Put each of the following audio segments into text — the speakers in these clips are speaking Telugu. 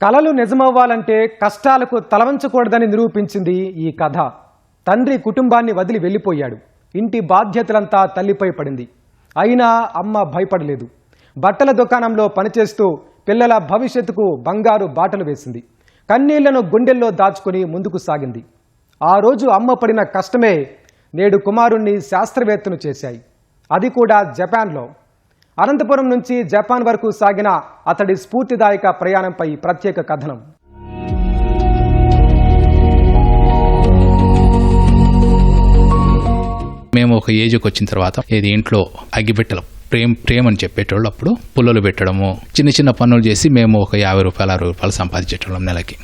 కలలు నిజమవ్వాలంటే కష్టాలకు తలవంచకూడదని నిరూపించింది ఈ కథ. తండ్రి కుటుంబాన్ని వదిలి వెళ్ళిపోయాడు. ఇంటి బాధ్యతలంతా తల్లిపై పడింది. అయినా అమ్మ భయపడలేదు. బట్టల దుకాణంలో పనిచేస్తూ పిల్లల భవిష్యత్తుకు బంగారు బాటలు వేసింది. కన్నీళ్లను గుండెల్లో దాచుకుని ముందుకు సాగింది. ఆ రోజు అమ్మ పడిన కష్టమే నేడు కుమారుణ్ణి శాస్త్రవేత్తను చేశాయి. అది కూడా జపాన్లో. అనంతపురం నుంచి జపాన్ వరకు సాగిన అతడి స్ఫూర్తిదాయక ప్రయాణంపై ప్రత్యేక కథనం. మేము ఒక ఏజ్కి వచ్చిన తర్వాత ఇంట్లో అగ్గిపెట్టెలు ప్రేమ అని చెప్పేటోళ్ళు. అప్పుడు పుల్లలు పెట్టడము, చిన్న చిన్న పనులు చేసి మేము ఒక 50 రూపాయలు 60 రూపాయలు సంపాదించేటోళ్ళం నెలకి.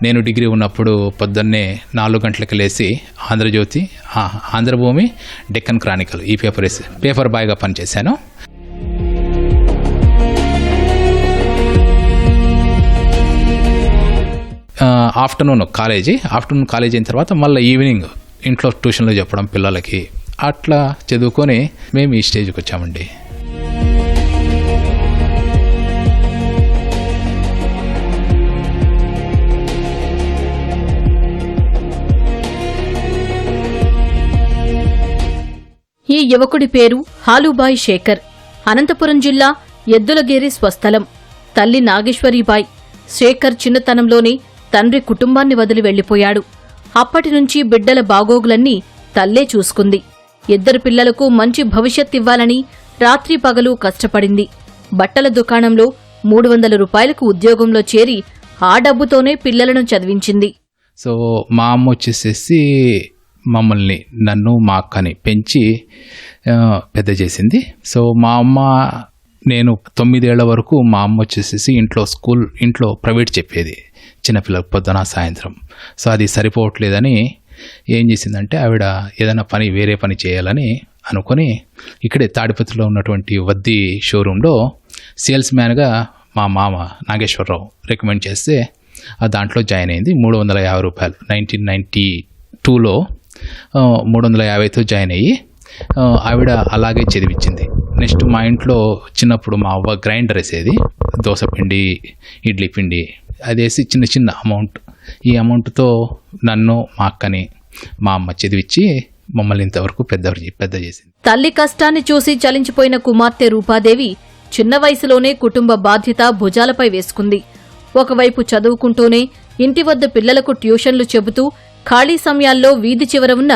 నేను డిగ్రీ ఉన్నప్పుడు పొద్దున్నే 4 గంటలకు లేచి ఆంధ్రజ్యోతి, ఆంధ్రభూమి, డెక్కన్ క్రానికల్ ఈ పేపర్ బాయ్గా పనిచేశాను. ఆఫ్టర్నూన్ కాలేజీ అయిన తర్వాత మళ్ళీ ఈవినింగ్ ఇంట్లో ట్యూషన్లు చెప్పడం పిల్లలకి. అట్లా చదువుకొని మేము ఈ స్టేజ్కి వచ్చామండి. ఈ యువకుడి పేరు హాలూబాయ్ శేఖర్. అనంతపురం జిల్లా ఎద్దులగేరి స్వస్థలం. తల్లి నాగేశ్వరీబాయ్. శేఖర్ చిన్నతనంలోనే తండ్రి కుటుంబాన్ని వదిలి వెళ్లిపోయాడు. అప్పటినుంచి బిడ్డల బాగోగులన్నీ తల్లే చూసుకుంది. 2 పిల్లలకు మంచి భవిష్యత్తివ్వాలని రాత్రి పగలు కష్టపడింది. బట్టల దుకాణంలో 300 రూపాయలకు ఉద్యోగంలో చేరి ఆ డబ్బుతోనే పిల్లలను చదివించింది. సో మా అమ్మ వచ్చేసేసి మమ్మల్ని, నన్ను మా అక్కని పెంచి పెద్ద చేసింది. సో మా అమ్మ, నేను 9 ఏళ్ల వరకు మా అమ్మ వచ్చేసేసి ఇంట్లో ప్రైవేట్ చెప్పేది చిన్నపిల్లలకు పొద్దున సాయంత్రం. సో అది సరిపోవట్లేదని ఏం చేసిందంటే ఆవిడ ఏదైనా వేరే పని చేయాలని అనుకొని ఇక్కడే తాడిపత్రిలో ఉన్నటువంటి వద్ది షోరూంలో సేల్స్ మ్యాన్గా మా మామ నాగేశ్వరరావు రికమెండ్ చేస్తే దాంట్లో జాయిన్ అయింది. 350 రూపాయలు 1992లో 350తో జాయిన్ అయ్యి ఆవిడ అలాగే చదివించింది. నెక్స్ట్ మా ఇంట్లో చిన్నప్పుడు మా అవ్వ గ్రైండర్ వేసేది, దోశ పిండి, ఇడ్లీ పిండి అది వేసి చిన్న అమౌంట్. ఈ అమౌంట్తో నన్ను, మా అక్కని, మా అమ్మ చదివించి మమ్మల్ని ఇంతవరకు పెద్ద చేసింది. తల్లి కష్టాన్ని చూసి చలించిపోయిన కుమార్తె రూపాదేవి చిన్న వయసులోనే కుటుంబ బాధ్యత భుజాలపై వేసుకుంది. ఒకవైపు చదువుకుంటూనే ఇంటి వద్ద పిల్లలకు ట్యూషన్లు చెబుతూ ఖాళీ సమయాల్లో వీధి చివర ఉన్న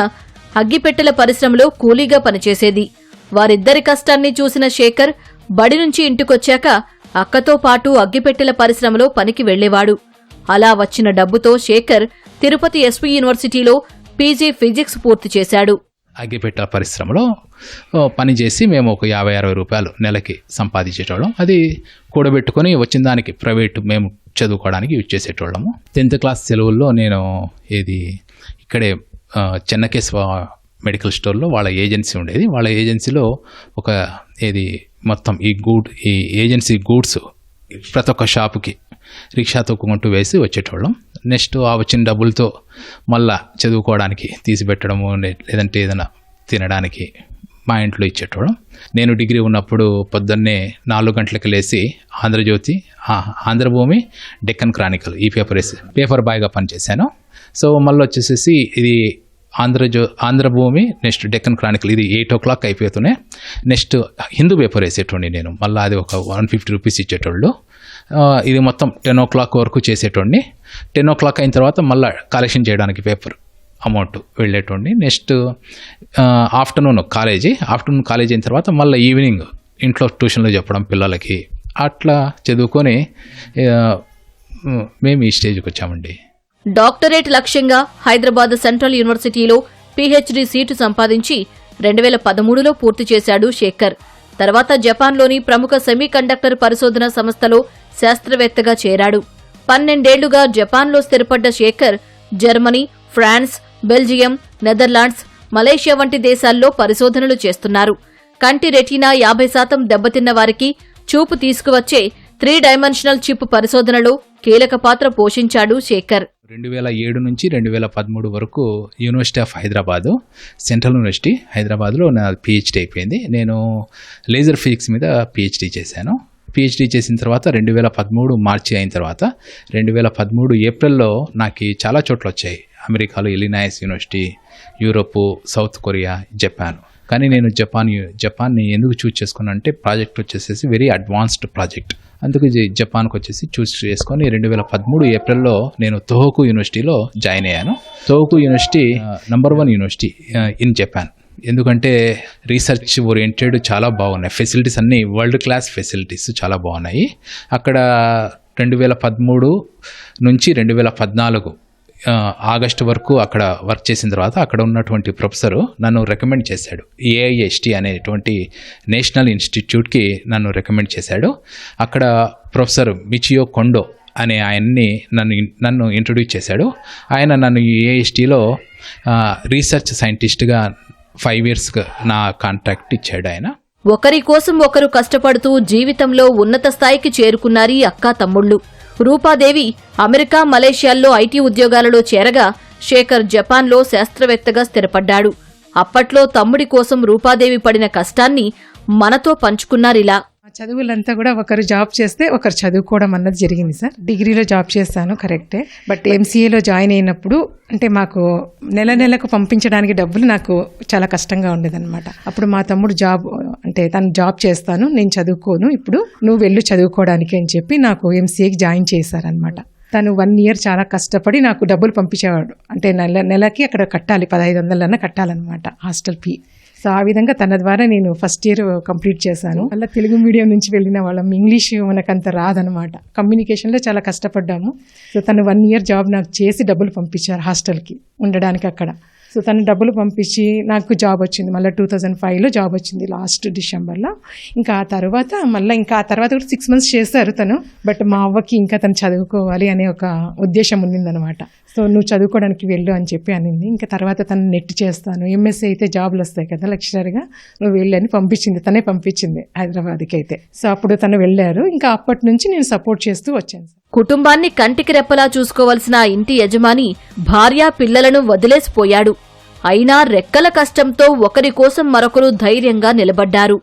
అగ్గిపెట్టెల పరిశ్రమలో కూలీగా పనిచేసేది. వారిద్దరి కష్టాన్ని చూసిన శేఖర్ బడి నుంచి ఇంటికొచ్చాక అక్కతో పాటు అగ్గిపెట్టెల పరిశ్రమలో పనికి వెళ్లేవాడు. అలా వచ్చిన డబ్బుతో శేఖర్ తిరుపతి ఎస్వి యూనివర్సిటీలో పీజీ ఫిజిక్స్ పూర్తి చేశాడు. అగ్గిపెట్టెల పరిశ్రమలో పనిచేసి మేము ఒక 50-60 రూపాయలు నెలకి సంపాదించేటోళ్ళం. అది కూడబెట్టుకొని వచ్చిన దానికి ప్రైవేట్ మేము చదువుకోవడానికి యూజ్ చేసేటోళ్ళము. 10th క్లాస్ సెలవుల్లో నేను ఇక్కడే చెన్నకేశవ మెడికల్ స్టోర్లో వాళ్ళ ఏజెన్సీ ఉండేది. వాళ్ళ ఏజెన్సీలో ఒక మొత్తం ఈ ఏజెన్సీ గూడ్స్ ప్రతి ఒక్క షాపుకి రిక్షా తొక్కుకుంటూ వేసి వచ్చేటోళ్ళం. నెక్స్ట్ ఆ వచ్చిన డబ్బులతో మళ్ళా చదువుకోవడానికి తీసిపెట్టడము, లేదంటే ఏదైనా తినడానికి మా ఇంట్లో ఇచ్చేటోళ్ళం. నేను డిగ్రీ ఉన్నప్పుడు పొద్దున్నే 4 గంటలకు లేచి ఆంధ్రజ్యోతి, ఆంధ్రభూమి, డెక్కన్ క్రానికల్ ఈ పేపర్ బాయ్గా పనిచేశాను. సో మళ్ళీ వచ్చేసేసి ఇది ఆంధ్రభూమి, నెక్స్ట్ డెక్కన్ క్రానికల్ ఇది 8 o'clock అయిపోతూనే నెక్స్ట్ హిందూ పేపర్ వేసేటోండి నేను. మళ్ళీ అది ఒక 150 రూపీస్ ఇచ్చేటోళ్ళు. ఇది మొత్తం 10 o'clock వరకు చేసేటోడిని. 10 o'clock అయిన తర్వాత మళ్ళీ కలెక్షన్ చేయడానికి పేపర్ అమౌంట్ వెళ్ళేటోడిని. నెక్స్ట్ ఆఫ్టర్నూన్ కాలేజీ అయిన తర్వాత మళ్ళీ ఈవినింగ్ ఇంట్లో ట్యూషన్లు చెప్పడం పిల్లలకి. అట్లా చదువుకొని మేము ఈ స్టేజ్కి వచ్చామండి. డాక్టరేట్ లక్ష్యంగా హైదరాబాద్ సెంట్రల్ యూనివర్సిటీలో పీహెచ్డీ సీటు సంపాదించి 2013లో పూర్తి చేశాడు శేఖర్. తర్వాత జపాన్లోని ప్రముఖ సెమీకండక్టర్ పరిశోధన సంస్థలో శాస్త్రవేత్తగా చేరాడు. 12 ఏళ్లుగా జపాన్లో స్థిరపడ్డ Shekhar Germany, France, Belgium, Netherlands, Malaysia వంటి దేశాల్లో పరిశోధనలు చేస్తున్నారు. కంటి రెటీనా 50% దెబ్బతిన్న వారికి చూపు తీసుకువచ్చే 3 డైమెన్షనల్ చిప్ పరిశోధనలో కీలక పాత్ర పోషించాడు శేఖర్. 2007 నుంచి 2013 వరకు university of Hyderabad, central university హైదరాబాద్లో నా పిహెచ్డీ అయిపోయింది. నేను లేజర్ ఫిజిక్స్ మీద పిహెచ్డీ చేశాను. పిహెచ్డీ చేసిన తర్వాత 2013 మార్చి అయిన తర్వాత 2013 ఏప్రిల్లో నాకు చాలా చోట్ల వచ్చాయి. అమెరికాలో Illinois university, Europe, south Korea, Japan. కానీ నేను జపాన్ని ఎందుకు చూస్ చేసుకున్నాను అంటే ప్రాజెక్ట్ వచ్చేసేసి వెరీ అడ్వాన్స్డ్ ప్రాజెక్ట్. అందుకు జపాన్కి వచ్చేసి చూస్ చేసుకొని 2013 ఏప్రిల్లో నేను తోహోకు యూనివర్సిటీలో జాయిన్ అయ్యాను. Tohoku university number 1 university in Japan. ఎందుకంటే రీసెర్చ్ ఓరియంటెడ్ చాలా బాగున్నాయి. ఫెసిలిటీస్ అన్నీ వరల్డ్ క్లాస్ ఫెసిలిటీస్ చాలా బాగున్నాయి. అక్కడ 2013 నుంచి 2014 ఆగస్టు వరకు అక్కడ వర్క్ చేసిన తర్వాత అక్కడ ఉన్నటువంటి ప్రొఫెసరు నన్ను రికమెండ్ చేశాడు. AIST అనేటువంటి నేషనల్ ఇన్స్టిట్యూట్కి నన్ను రికమెండ్ చేశాడు. అక్కడ ప్రొఫెసర్ మిచియో కొండో అనే ఆయన్ని నన్ను ఇంట్రొడ్యూస్ చేశాడు. ఆయన నన్ను AISTలో రీసెర్చ్ సైంటిస్ట్గా 5 years నా కాంట్రాక్ట్ ఇచ్చాడు ఆయన. ఒకరి కోసం ఒకరు కష్టపడుతూ జీవితంలో ఉన్నత స్థాయికి చేరుకున్నారీ అక్కా తమ్ముళ్ళు. రూపాదేవి అమెరికా, మలేషియాల్లో IT ఉద్యోగాలలో చేరగా శేఖర్ జపాన్లో శాస్త్రవేత్తగా స్థిరపడ్డాడు. అప్పట్లో తమ్ముడి కోసం రూపాదేవి పడిన కష్టాన్ని మనతో పంచుకున్నారిలా. చదువులంతా కూడా ఒకరు జాబ్ చేస్తే ఒకరు చదువుకోవడం అన్నది జరిగింది సార్. డిగ్రీలో జాబ్ చేస్తాను కరెక్టే, బట్ MCAలో జాయిన్ అయినప్పుడు అంటే మాకు నెలకు పంపించడానికి డబ్బులు నాకు చాలా కష్టంగా ఉండేదన్నమాట. అప్పుడు మా తమ్ముడు తను జాబ్ చేస్తాను, నేను చదువుకోను, ఇప్పుడు నువ్వు వెళ్ళు చదువుకోవడానికి అని చెప్పి నాకు MCAకి జాయిన్ చేశారనమాట. తను 1 year చాలా కష్టపడి నాకు డబ్బులు పంపించేవాడు. అంటే నెలకి అక్కడ కట్టాలి, 1500 కట్టాలన్నమాట హాస్టల్ ఫీ. సో ఆ విధంగా తన ద్వారా నేను ఫస్ట్ ఇయర్ కంప్లీట్ చేశాను. మళ్ళీ తెలుగు మీడియం నుంచి వెళ్ళిన వాళ్ళం, ఇంగ్లీష్ మనకంత రాదనమాట, కమ్యూనికేషన్లో చాలా కష్టపడ్డాము. సో తను 1 year జాబ్ నాకు చేసి డబ్బులు పంపించారు హాస్టల్కి ఉండడానికి అక్కడ. సో తను డబ్బులు పంపించి నాకు జాబ్ వచ్చింది. మళ్ళీ 2005లో జాబ్ వచ్చింది లాస్ట్ డిసెంబర్లో. ఇంకా ఆ తర్వాత కూడా 6 months చేశారు తను. బట్ మా అవ్వకి ఇంకా తను చదువుకోవాలి అనే ఒక ఉద్దేశం ఉండిందనమాట. సో నువ్వు చదువుకోవడానికి వెళ్ళు అని చెప్పి అనింది. ఇంకా తర్వాత తను నెట్ చేస్తాను, MSc అయితే జాబ్లు వస్తాయి కదా లెక్చరర్గా, నువ్వు వెళ్ళి అని తనే పంపించింది హైదరాబాద్కి అయితే. సో అప్పుడు తను వెళ్ళారు. ఇంకా అప్పటి నుంచి నేను సపోర్ట్ చేస్తూ వచ్చాను. కుటుంబాన్ని కంటికి రెప్పలా చూసుకోవలసిన ఆ ఇంటి యజమాని భార్య, పిల్లలను వదిలేసిపోయాడు. అయినా రెక్కల కష్టంతో ఒకరి కోసం మరొకరు ధైర్యంగా నిలబడ్డారు.